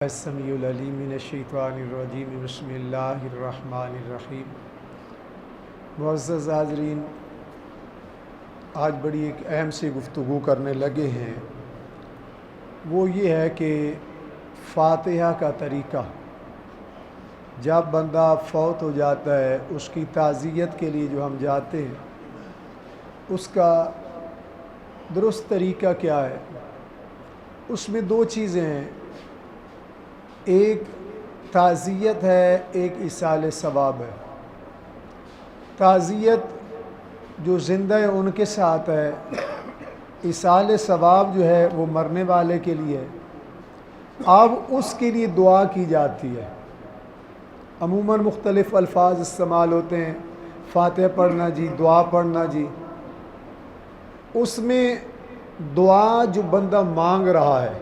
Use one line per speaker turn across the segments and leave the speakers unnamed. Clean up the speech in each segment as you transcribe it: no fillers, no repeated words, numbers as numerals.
السمیع العلیم من الشیطان الرجیم بسم اللہ الرحمن الرحیم۔ معزز حاضرین، آج بڑی ایک اہم سی گفتگو کرنے لگے ہیں، وہ یہ ہے کہ فاتحہ کا طریقہ جب بندہ فوت ہو جاتا ہے اس کی تعزیت کے لیے جو ہم جاتے ہیں اس کا درست طریقہ کیا ہے۔ اس میں دو چیزیں ہیں، ایک تعزیت ہے، ایک ایصال ثواب ہے۔ تعزیت جو زندہ ہے ان کے ساتھ ہے، ایصال ثواب جو ہے وہ مرنے والے کے لیے ہے۔ اب اس کے لیے دعا کی جاتی ہے، عموماً مختلف الفاظ استعمال ہوتے ہیں، فاتحہ پڑھنا جی، دعا پڑھنا جی۔ اس میں دعا جو بندہ مانگ رہا ہے،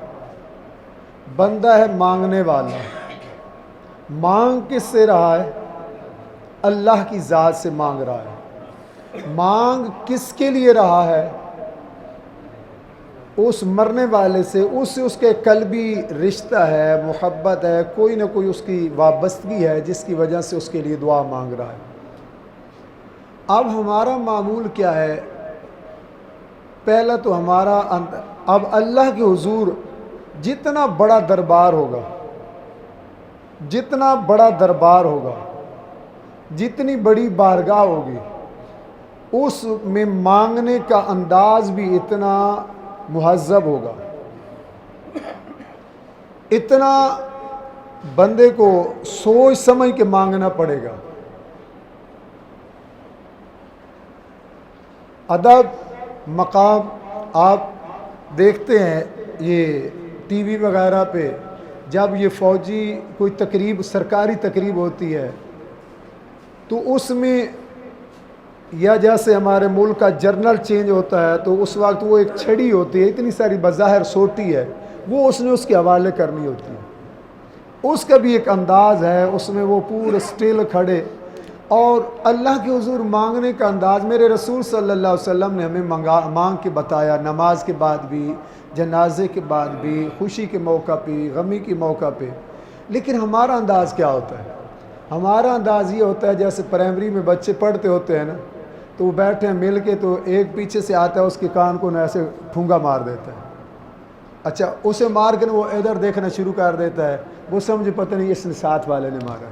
بندہ ہے مانگنے والا، مانگ کس سے رہا ہے؟ اللہ کی ذات سے مانگ رہا ہے۔ مانگ کس کے لیے رہا ہے؟ اس مرنے والے سے، اس کے قلبی رشتہ ہے، محبت ہے، کوئی نہ کوئی اس کی وابستگی ہے جس کی وجہ سے اس کے لیے دعا مانگ رہا ہے۔ اب ہمارا معمول کیا ہے؟ پہلا تو ہمارا اب اللہ کے حضور جتنا بڑا دربار ہوگا، جتنا بڑا دربار ہوگا، جتنی بڑی بارگاہ ہوگی، اس میں مانگنے کا انداز بھی اتنا مہذب ہوگا، اتنا بندے کو سوچ سمجھ کے مانگنا پڑے گا۔ ادب مقام آپ دیکھتے ہیں، یہ ٹی وی وغیرہ پہ جب یہ فوجی کوئی تقریب، سرکاری تقریب ہوتی ہے تو اس میں، یا جیسے ہمارے ملک کا جرنل چینج ہوتا ہے تو اس وقت وہ ایک چھڑی ہوتی ہے، اتنی ساری بظاہر سوٹی ہے، وہ اس نے اس کے حوالے کرنی ہوتی ہے۔ اس کا بھی ایک انداز ہے، اس میں وہ پورے سٹیل کھڑے اور اللہ کے حضور مانگنے کا انداز میرے رسول صلی اللہ علیہ وسلم نے ہمیں مانگ کے بتایا، نماز کے بعد بھی، جنازے کے بعد بھی، خوشی کے موقع پہ، غمی کے موقع پہ۔ لیکن ہمارا انداز کیا ہوتا ہے؟ ہمارا انداز یہ ہوتا ہے جیسے پرائمری میں بچے پڑھتے ہوتے ہیں نا، تو وہ بیٹھے ہیں مل کے، تو ایک پیچھے سے آتا ہے اس کے کان کو ایسے ٹھونگا مار دیتا ہے، اچھا اسے مار کے وہ ادھر دیکھنا شروع کر دیتا ہے، وہ سمجھے پتہ نہیں اس نے ساتھ والے نے مارا۔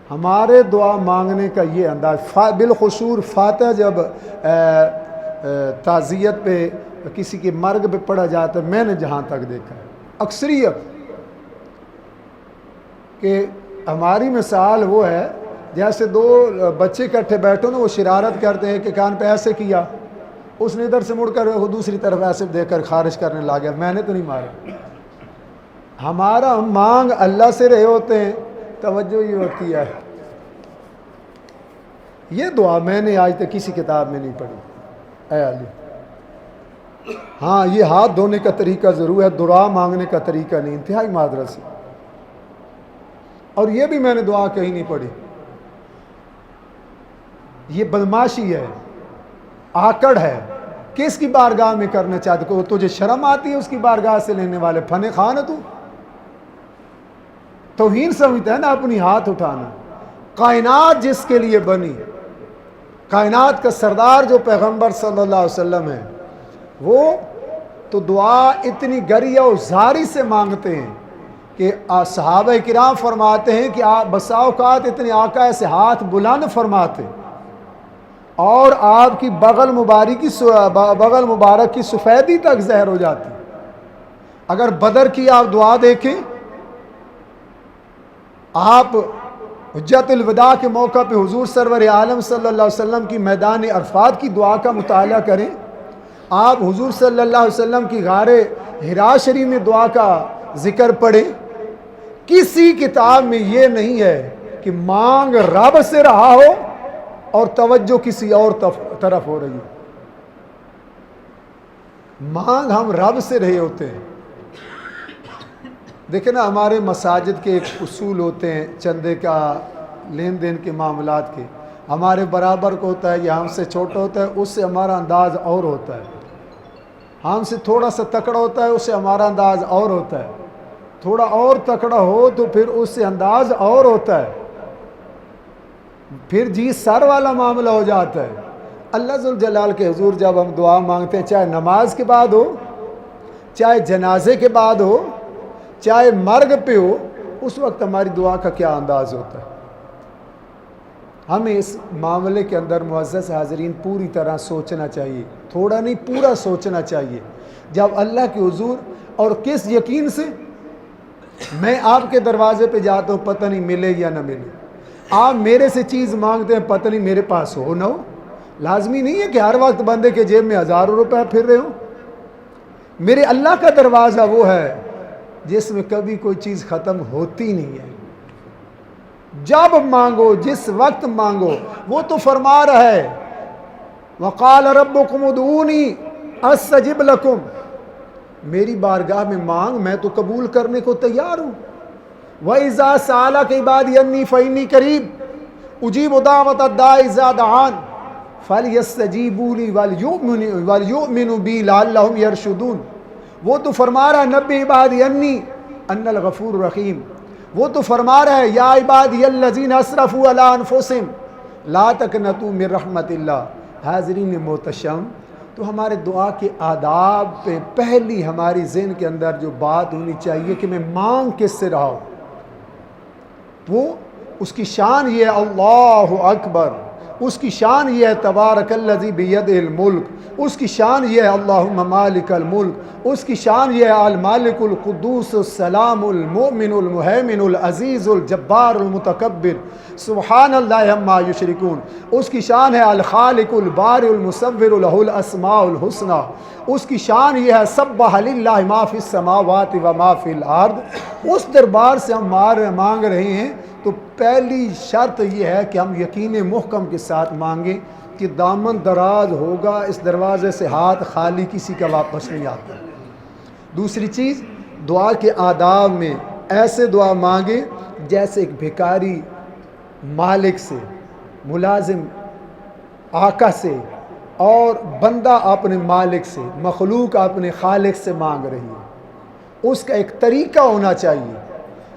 ہمارے دعا مانگنے کا یہ انداز، بالخصوص فاتحہ جب تعزیت پہ کسی کے مرگ پہ پڑھا جاتا ہے، میں نے جہاں تک دیکھا ہے اکثریت کہ ہماری مثال وہ ہے جیسے دو بچے اکٹھے بیٹھو نا، وہ شرارت کرتے ہیں کہ کان پہ ایسے کیا، اس نے ادھر سے مڑ کر وہ دوسری طرف ایسے دیکھ کر خارج کرنے لگا، میں نے تو نہیں مارا۔ ہمارا مانگ اللہ سے رہے ہوتے ہیں، توجہ یہ ہوتی ہے۔ یہ دعا میں نے آج تک کسی کتاب میں نہیں پڑھی اے علی۔ ہاں یہ ہاتھ دھونے کا طریقہ ضرور ہے، دعا مانگنے کا طریقہ نہیں، انتہائی معذرت سے۔ اور یہ بھی میں نے دعا کہیں نہیں پڑھی۔ یہ بدماشی ہے، آکڑ ہے، کس کی بارگاہ میں کرنا چاہتے کو؟ تجھے شرم آتی ہے اس کی بارگاہ سے لینے والے؟ فن خان ہے تو توہین سمجھتا ہے نا اپنی ہاتھ اٹھانا۔ کائنات جس کے لیے بنی، کائنات کا سردار جو پیغمبر صلی اللہ علیہ وسلم ہے، وہ تو دعا اتنی گریہ و زاری سے مانگتے ہیں کہ صحابہ کرام فرماتے ہیں کہ بسا اوقات اتنے آقا ایسے ہاتھ بلند فرماتے اور آپ کی بغل مبارک کی سفیدی تک ظاہر ہو جاتی۔ اگر بدر کی آپ دعا دیکھیں، آپ حجت الوداع کے موقع پہ حضور سرور عالم صلی اللہ علیہ وسلم کی میدان عرفات کی دعا کا مطالعہ کریں، آپ حضور صلی اللہ علیہ وسلم کی غار حرا شریف میں دعا کا ذکر پڑھیں، کسی کتاب میں یہ نہیں ہے کہ مانگ رب سے رہا ہو اور توجہ کسی اور طرف ہو رہی ہے۔ مانگ ہم رب سے رہے ہوتے ہیں۔ دیکھیں نا، ہمارے مساجد کے ایک اصول ہوتے ہیں چندے کا، لین دین کے معاملات کے، ہمارے برابر کو ہوتا ہے یا ہم سے چھوٹا ہوتا ہے، اس سے ہمارا انداز اور ہوتا ہے، ہم سے تھوڑا سا تکڑا ہوتا ہے، اس سے ہمارا انداز اور ہوتا ہے۔ تھوڑا اور تکڑا ہو تو پھر اس سے انداز اور ہوتا ہے، پھر جی سر والا معاملہ ہو جاتا ہے۔ اللہ ذوالجلال کے حضور جب ہم دعا مانگتے ہیں، چاہے نماز کے بعد ہو، چاہے جنازے کے بعد ہو، چاہے مرگ پہ ہو، اس وقت ہماری دعا کا کیا انداز ہوتا ہے۔ ہمیں اس معاملے کے اندر معزز حاضرین پوری طرح سوچنا چاہیے، تھوڑا نہیں پورا سوچنا چاہیے۔ جب اللہ کے حضور، اور کس یقین سے، میں آپ کے دروازے پہ جاتا ہوں، پتہ نہیں ملے یا نہ ملے، آپ میرے سے چیز مانگتے ہیں، پتہ نہیں میرے پاس ہو نہ ہو۔ لازمی نہیں ہے کہ ہر وقت بندے کے جیب میں ہزاروں روپے پھر رہے ہوں۔ میرے اللہ کا دروازہ وہ ہے جس میں کبھی کوئی چیز ختم ہوتی نہیں ہے۔ جب مانگو، جس وقت مانگو، وہ تو فرما رہا ہے وَقَالَ رَبُّكُمُ ادْعُونِي أَسْتَجِبْ لَكُمْ، میری بارگاہ میں مانگ، میں تو قبول کرنے کو تیار ہوں۔ وَإِذَا سَأَلَكَ عِبَادِي عَنِّي فَإِنِّي قَرِيبٌ أُجِيبُ دَعْوَةَ الدَّاعِ إِذَا دَعَانِ فَلْيَسْتَجِيبُوا لِي وَلْيُؤْمِنُوا بِي لَعَلَّهُمْ يَرْشُدُونَ۔ وہ تو فرما رہا ہے نبی عبادی انی ان الغفور الرحیم، وہ تو فرما رہا ہے یا عبادی الذین اسرفوا علی انفسہم لا تقنطوا من رحمت اللہ۔ حاضرین محتشم، تو ہمارے دعا کے آداب پہ پہلی ہماری ذہن کے اندر جو بات ہونی چاہیے کہ میں مانگ کس سے رہا ہوں، وہ اس کی شان یہ ہے اللہ اکبر، اس کی شان یہ ہے تبارک الذی بیدہ الملک، اس کی شان یہ ہے اللہم مالک الملک، اس کی شان یہ ہے المالک القدوس السلام المؤمن المہیمن العزیز الجبار المتکبر سبحان اللہ عما یشرکون، اس کی شان ہے الخالق البارئ المصور لہ الاسماء الحسنی، اس کی شان یہ ہے سبح للہ ما فی السماوات و ما فی الارض۔ اس دربار سے ہم مانگ رہے ہیں تو پہلی شرط یہ ہے کہ ہم یقین محکم کے ساتھ مانگیں کہ دامن دراز ہوگا، اس دروازے سے ہاتھ خالی کسی کا واپس نہیں آتا۔ دوسری چیز، دعا کے آداب میں ایسے دعا مانگیں جیسے ایک بھکاری مالک سے، ملازم آقا سے، اور بندہ اپنے مالک سے، مخلوق اپنے خالق سے مانگ رہی ہے۔ اس کا ایک طریقہ ہونا چاہیے،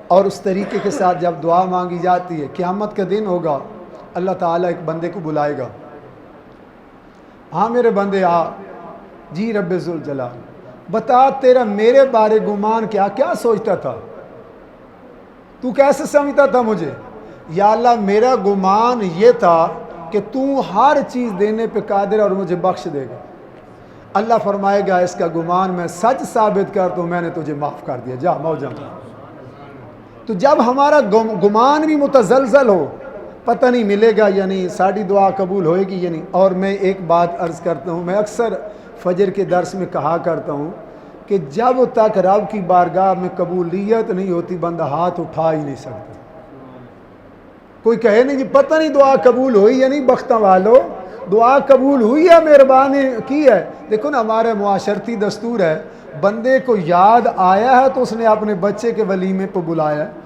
اور اس طریقے کے ساتھ جب دعا مانگی جاتی ہے، قیامت کا دن ہوگا، اللہ تعالیٰ ایک بندے کو بلائے گا، ہاں میرے بندے آ، جی رب ذوالجلال بتا تیرا میرے بارے گمان کیا سوچتا تھا، تو کیسے سمجھتا تھا مجھے؟ یا اللہ میرا گمان یہ تھا کہ تو ہر چیز دینے پہ قادر اور مجھے بخش دے گا۔ اللہ فرمائے گا اس کا گمان میں سچ ثابت کر تو میں نے تجھے معاف کر دیا، جا موجہ۔ تو جب ہمارا گمان بھی متزلزل ہو، پتہ نہیں ملے گا یا نہیں، ساری دعا قبول ہوئے گی یا نہیں۔ اور میں ایک بات عرض کرتا ہوں، میں اکثر فجر کے درس میں کہا کرتا ہوں کہ جب تک رب کی بارگاہ میں قبولیت نہیں ہوتی بندہ ہاتھ اٹھا ہی نہیں سکتا۔ کوئی کہے نہیں جی پتہ نہیں دعا قبول ہوئی یا نہیں، بختہ والو دعا قبول ہوئی ہے، مہربانی کی ہے۔ دیکھو نا ہمارے معاشرتی دستور ہے، بندے کو یاد آیا ہے تو اس نے اپنے بچے کے ولیمے پہ بلایا ہے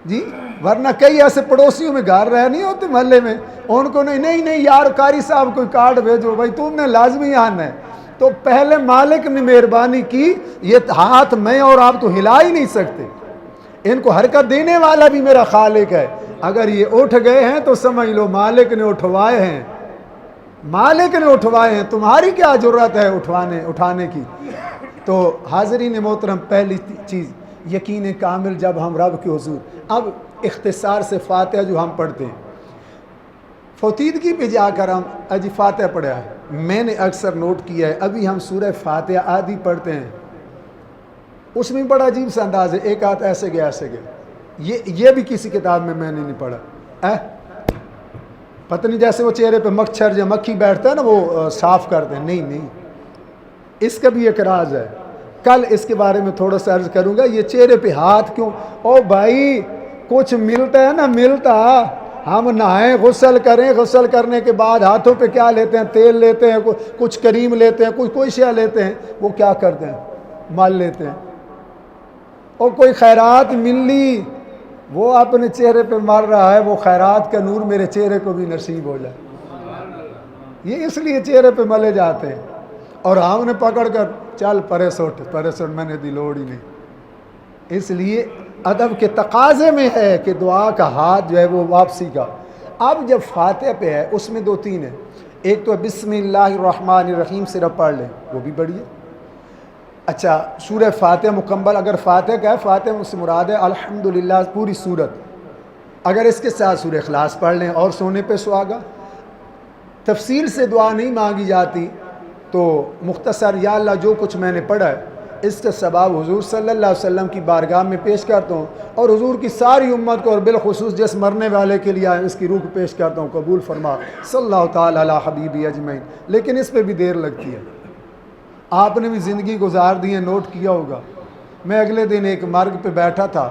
جی، ورنہ کئی ایسے پڑوسیوں میں گھر رہ نہیں ہوتے محلے میں، ان کو نہیں یار قاری صاحب کوئی کارڈ بھیجو بھائی، تم نے لازمی آنا ہے۔ تو پہلے مالک نے مہربانی کی، یہ ہاتھ میں اور آپ تو ہلا ہی نہیں سکتے، ان کو حرکت دینے والا بھی میرا خالق ہے۔ اگر یہ اٹھ گئے ہیں تو سمجھ لو مالک نے اٹھوائے ہیں، مالک نے اٹھوائے ہیں، تمہاری کیا ضرورت ہے اٹھانے کی۔ تو حاضرین محترم، پہلی چیز یقین کامل جب ہم رب کے حضور، اب اختصار سے فاتحہ جو ہم پڑھتے ہیں، فوتیدگی پہ جا کر ہم اجی فاتحہ پڑھا ہے، میں نے اکثر نوٹ کیا ہے ابھی ہم سورہ فاتحہ آدھی پڑھتے ہیں، اس میں بڑا عجیب سا انداز ہے، ایک ہاتھ ایسے گیا ایسے گیا، یہ بھی کسی کتاب میں نے نہیں پڑھا، پتہ نہیں جیسے وہ چہرے پہ مچھر یا مکھی بیٹھتا ہے نا وہ صاف کرتے ہیں، نہیں، اس کا بھی ایک راز ہے، کل اس کے بارے میں تھوڑا سا عرض کروں گا۔ یہ چہرے پہ ہاتھ کیوں؟ او بھائی کچھ ملتا ہے نا، ملتا ہم نہائیں غسل کریں، غسل کرنے کے بعد ہاتھوں پہ کیا لیتے ہیں؟ تیل لیتے ہیں، کچھ کریم لیتے ہیں، کوئی شے لیتے ہیں، وہ کیا کرتے ہیں؟ مل لیتے ہیں۔ اور کوئی خیرات ملی، وہ اپنے چہرے پہ مر رہا ہے، وہ خیرات کا نور میرے چہرے کو بھی نصیب ہو جائے، یہ اس لیے چہرے پہ ملے جاتے ہیں۔ اور ہم نے پکڑ کر چل پرے سوٹ میں نے دی لوڑ ہی نہیں، اس لیے ادب کے تقاضے میں ہے کہ دعا کا ہاتھ جو ہے وہ واپسی کا. اب جب فاتحہ پہ ہے اس میں 2-3 ہیں. ایک تو بسم اللہ الرحمن الرحیم صرف پڑھ لیں وہ بھی بڑھیا. اچھا سورہ فاتحہ مکمل, اگر فاتحہ کا ہے فاتحہ سے مراد ہے الحمدللہ پوری سورت. اگر اس کے ساتھ سورہ اخلاص پڑھ لیں اور سونے پہ سہاگا. تفصیل سے دعا نہیں مانگی جاتی تو مختصر یا اللہ جو کچھ میں نے پڑھا ہے اس کا ثواب حضور صلی اللہ علیہ وسلم کی بارگاہ میں پیش کرتا ہوں, اور حضور کی ساری امت کو اور بالخصوص جس مرنے والے کے لیے اس کی روح پیش کرتا ہوں, قبول فرما صلی اللہ تعالی علی حبیبی اجمعین. لیکن اس پہ بھی دیر لگتی ہے. آپ نے بھی زندگی گزار دی ہے, نوٹ کیا ہوگا. میں اگلے دن ایک مرگ پہ بیٹھا تھا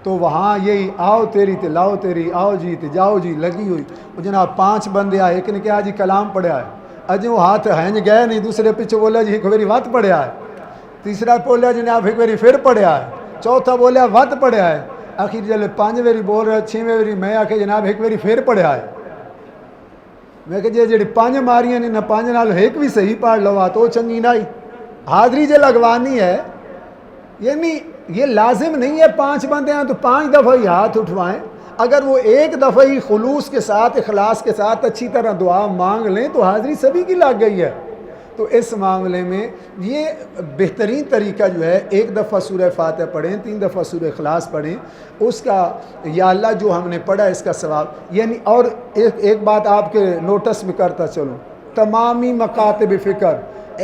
تو وہاں یہی آؤ تیری تے لاؤ تیری, آؤ جی تے جاؤ جی لگی ہوئی. وہ جناب 5 بندے آئے, ایک نے کہا جی کلام پڑھیا ہے, اجے وہ ہاتھ ہینج گئے نہیں, دوسرے پیچھے بولا جی ایک باری وت پڑھیا ہے, تیسرا بولیا جناب ایک باری پھر پڑھیا ہے, چوتھا بولیا وت پڑھیا ہے. آخر جلے 5 باری بول رہے 6ویں باری میں آکے جناب ایک باری پھر پڑھیا ہے. میں کہ جی 5 ماریاں نے نہ 5 نال ایک بھی صحیح پڑھ لو تو چنگی نہ. حاضری جو لگوانی ہے یعنی یہ لازم نہیں ہے 5 بندے ہیں تو 5 دفعہ ہی ہاتھ اٹھوائیں. اگر وہ ایک دفعہ ہی خلوص کے ساتھ اخلاص کے ساتھ اچھی طرح دعا مانگ لیں تو حاضری سبھی کی لگ گئی ہے. تو اس معاملے میں یہ بہترین طریقہ جو ہے 1 دفعہ سورہ فاتحہ پڑھیں, 3 دفعہ سورہ اخلاص پڑھیں, اس کا یا اللہ جو ہم نے پڑھا اس کا ثواب. یعنی اور ایک بات آپ کے نوٹس میں کرتا چلوں, تمامی مکاتب فکر.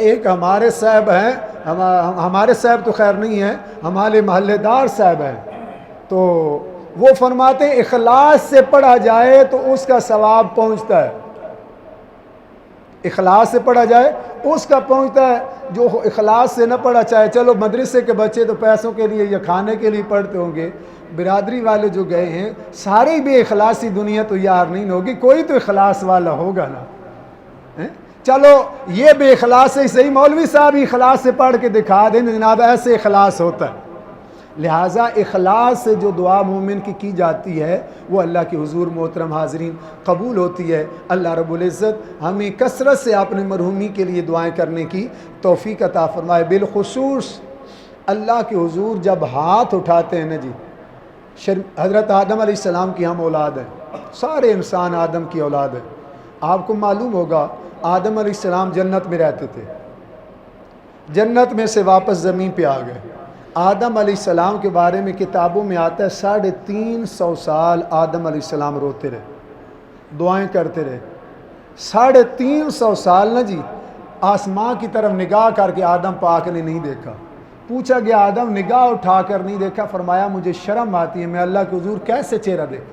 ایک ہمارے صاحب ہیں, ہمارے صاحب تو خیر نہیں ہیں, ہمارے محلے دار صاحب ہیں, تو وہ فرماتے ہیں اخلاص سے پڑھا جائے تو اس کا ثواب پہنچتا ہے. اخلاص سے پڑھا جائے اس کا پہنچتا ہے. جو اخلاص سے نہ پڑھا, چاہے چلو مدرسے کے بچے تو پیسوں کے لیے یا کھانے کے لیے پڑھتے ہوں گے, برادری والے جو گئے ہیں سارے بے اخلاصی دنیا تو یار نہیں ہوگی, کوئی تو اخلاص والا ہوگا نا. چلو یہ بے اخلاص ہی صحیح, مولوی صاحب ہی اخلاص سے پڑھ کے دکھا دیں جناب ایسے اخلاص ہوتا ہے. لہٰذا اخلاص سے جو دعا مومن کی جاتی ہے وہ اللہ کے حضور محترم حاضرین قبول ہوتی ہے. اللہ رب العزت ہمیں کثرت سے اپنے مرحومی کے لیے دعائیں کرنے کی توفیق عطا فرمائے. بالخصوص اللہ کے حضور جب ہاتھ اٹھاتے ہیں نا جی, حضرت آدم علیہ السلام کی ہم اولاد ہیں, سارے انسان آدم کی اولاد ہیں. آپ کو معلوم ہوگا آدم علیہ السلام جنت میں رہتے تھے, جنت میں سے واپس زمین پہ آ گئے. آدم علیہ السلام کے بارے میں کتابوں میں آتا ہے 350 سال آدم علیہ السلام روتے رہے, دعائیں کرتے رہے. 350 سال نا جی آسمان کی طرف نگاہ کر کے آدم پاک نے نہیں دیکھا. پوچھا گیا آدم نگاہ اٹھا کر نہیں دیکھا, فرمایا مجھے شرم آتی ہے, میں اللہ کے حضور کیسے چہرہ دیکھوں.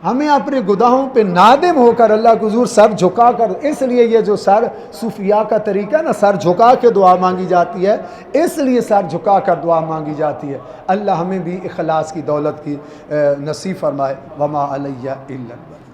ہمیں اپنے گناہوں پہ نادم ہو کر اللہ کے حضور سر جھکا کر, اس لیے یہ جو سر صوفیاء کا طریقہ نا سر جھکا کے دعا مانگی جاتی ہے, اس لیے سر جھکا کر دعا مانگی جاتی ہے. اللہ ہمیں بھی اخلاص کی دولت کی نصیب فرمائے. وما علیہ الا البلاغ.